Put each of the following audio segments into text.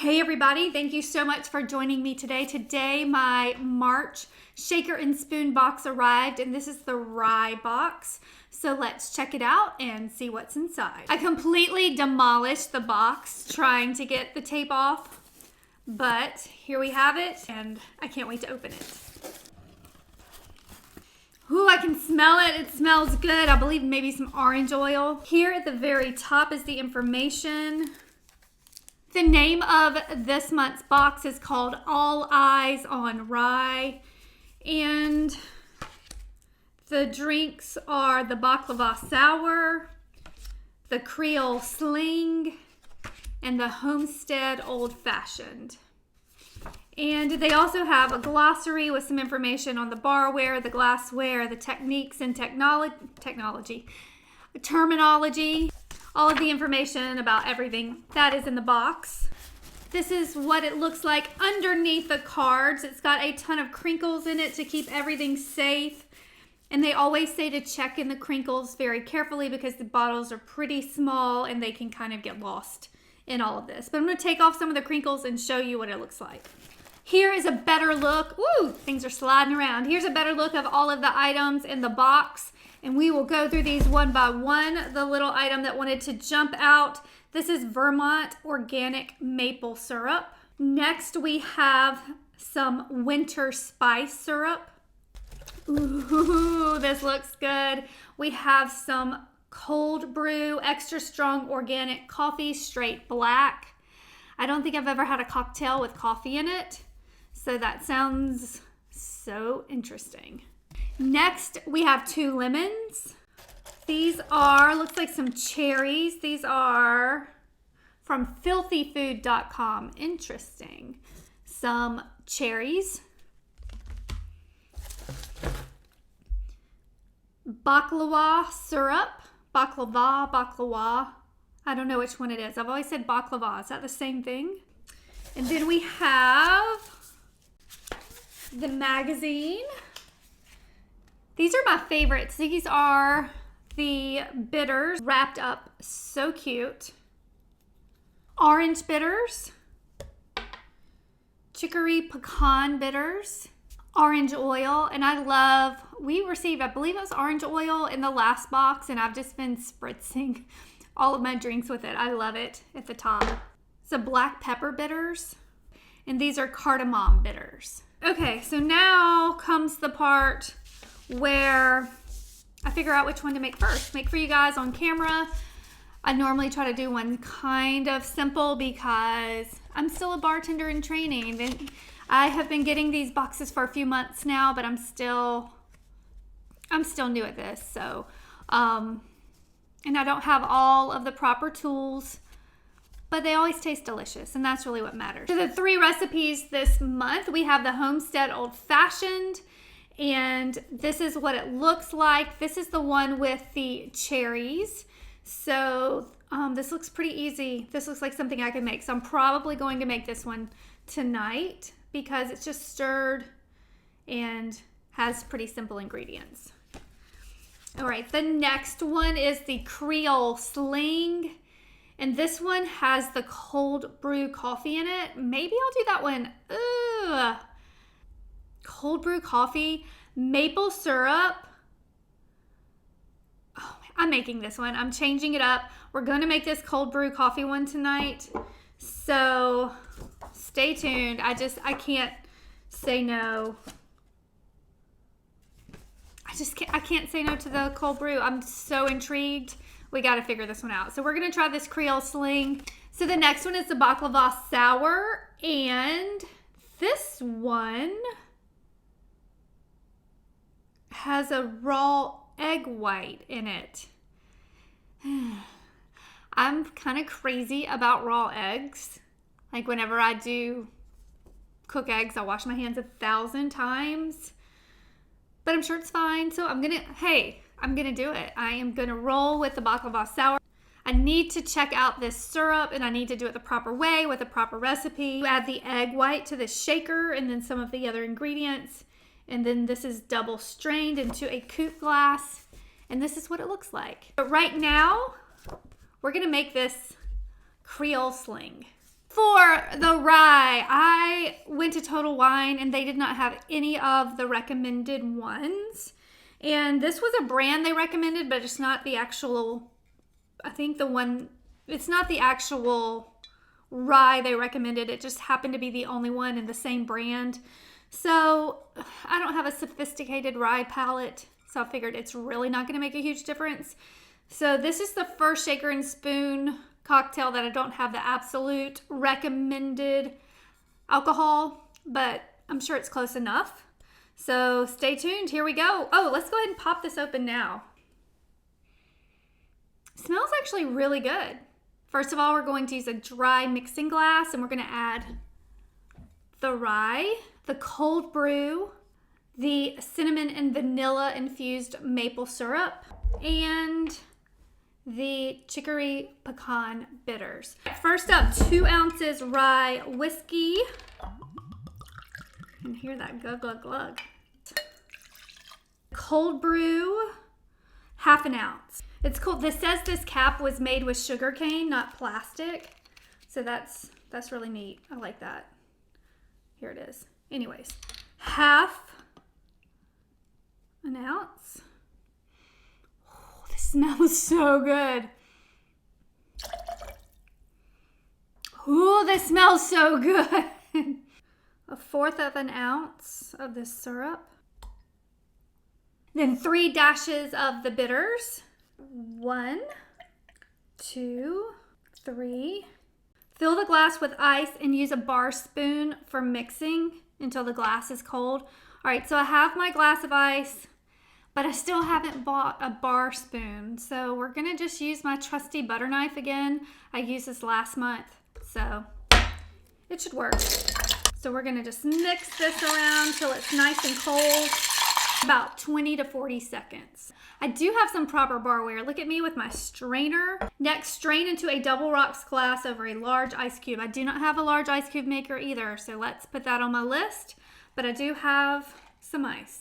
Hey everybody, thank you so much for joining me today. Today my March shaker and spoon box arrived, and this is the rye box. So let's check it out and see what's inside. I completely demolished the box trying to get the tape off, but here we have it, and I can't wait to open it. Ooh, I can smell it. It smells good. I believe maybe some orange oil. Here at the very top is the information. The name of this month's box is called All Eyes on Rye, and the drinks are the Baklava Sour, the Creole Sling, and the Homestead Old Fashioned. And they also have a glossary with some information on the barware, the glassware, the techniques and terminology, all of the information about everything that is in the box. This is what it looks like underneath the cards. It's got a ton of crinkles in it to keep everything safe. And they always say to check in the crinkles very carefully because the bottles are pretty small and they can kind of get lost in all of this. But I'm going to take off some of the crinkles and show you what it looks like. Here is a better look. Woo, things are sliding around. Here's a better look of all of the items in the box. And we will go through these one by one. The little item that wanted to jump out, this is Vermont organic maple syrup. Next, we have some winter spice syrup. Ooh, this looks good. We have some cold brew, extra strong organic coffee, straight black. I don't think I've ever had a cocktail with coffee in it, so that sounds so interesting. Next, we have 2 lemons. These are, looks like some cherries. These are from filthyfood.com. Interesting. Some cherries. Baklawa syrup. Baklawa. I don't know which one it is. I've always said baklava. Is that the same thing? And then we have the magazine. These are my favorites. These are the bitters wrapped up so cute. Orange bitters, chicory pecan bitters, orange oil, and we received, I believe it was orange oil in the last box, and I've just been spritzing all of my drinks with it. I love it at the top. So black pepper bitters, and these are cardamom bitters. Okay, so now comes the part where I figure out which one to make first. Make for you guys on camera. I normally try to do one kind of simple because I'm still a bartender in training. And I have been getting these boxes for a few months now, but I'm still new at this. So, and I don't have all of the proper tools, but they always taste delicious, and that's really what matters. So the 3 recipes this month, we have the Homestead Old Fashioned, and this is what it looks like. This is the one with the cherries. So this looks pretty easy. This looks like something I can make. So I'm probably going to make this one tonight because it's just stirred and has pretty simple ingredients. All right, the next one is the Creole Sling. And this one has the cold brew coffee in it. Maybe I'll do that one. Ugh. Cold brew coffee, maple syrup. Oh, I'm making this one. I'm changing it up. We're going to make this cold brew coffee one tonight. So stay tuned. I can't say no. I can't say no to the cold brew. I'm so intrigued. We got to figure this one out. So we're going to try this Creole Sling. So the next one is the Baklava Sour, and this one has a raw egg white in it. I'm kind of crazy about raw eggs. Like whenever I do cook eggs, I wash my hands 1,000 times. But I'm sure it's fine. So I'm gonna do it. I am gonna roll with the Baklava Sour. I need to check out this syrup, and I need to do it the proper way with the proper recipe. You add the egg white to the shaker and then some of the other ingredients. And then this is double strained into a coupe glass. And this is what it looks like. But right now, we're gonna make this Creole Sling. For the rye, I went to Total Wine and they did not have any of the recommended ones. And this was a brand they recommended, but it's not the actual, I think it's not the actual rye they recommended. It just happened to be the only one in the same brand. So I don't have a sophisticated rye palate, so I figured it's really not going to make a huge difference. So this is the first shaker and spoon cocktail that I don't have the absolute recommended alcohol, but I'm sure it's close enough. So stay tuned. Here we go. Oh, let's go ahead and pop this open now. It smells actually really good. First of all, we're going to use a dry mixing glass and we're going to add the rye, the cold brew, the cinnamon and vanilla infused maple syrup, and the chicory pecan bitters. First up, 2 ounces rye whiskey. And hear that glug, glug, glug. Cold brew, 1/2 ounce. It's cool. This says this cap was made with sugar cane, not plastic. So that's really neat. I like that. Here it is. Anyways, 1/2 ounce. Oh, this smells so good. Ooh, this smells so good. 1/4 ounce of this syrup. Then 3 dashes of the bitters. 1, 2, 3. Fill the glass with ice and use a bar spoon for mixing until the glass is cold. All right, so I have my glass of ice, but I still haven't bought a bar spoon. So we're gonna just use my trusty butter knife again. I used this last month, so it should work. So we're gonna just mix this around till it's nice and cold, about 20 to 40 seconds. I do have some proper barware. Look at me with my strainer. Next, strain into a double rocks glass over a large ice cube. I do not have a large ice cube maker either, so let's put that on my list. But I do have some ice.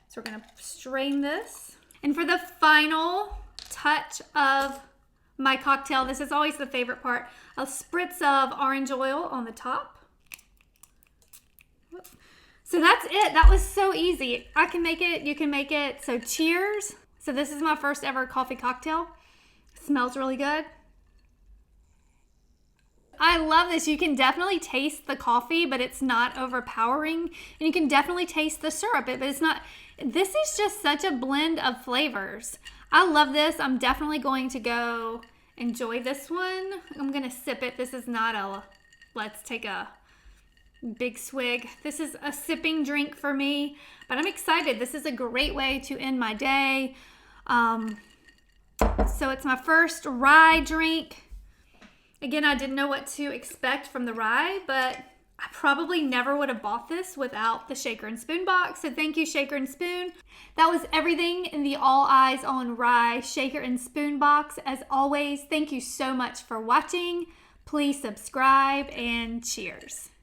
So we're gonna strain this. And for the final touch of my cocktail, this is always the favorite part, a spritz of orange oil on the top. So that's it. That was so easy. I can make it, you can make it. So cheers. So this is my first ever coffee cocktail. It smells really good. I love this. You can definitely taste the coffee, but it's not overpowering. And you can definitely taste the syrup, but it's not, this is just such a blend of flavors. I love this. I'm definitely going to go enjoy this one. I'm going to sip it. This is not a, let's take a big swig. This is a sipping drink for me, but I'm excited. This is a great way to end my day. So it's my first rye drink. Again, I didn't know what to expect from the rye, but I probably never would have bought this without the shaker and spoon box. So thank you, Shaker and Spoon. That was everything in the All Eyes on Rye shaker and spoon box. As always, thank you so much for watching. Please subscribe and cheers.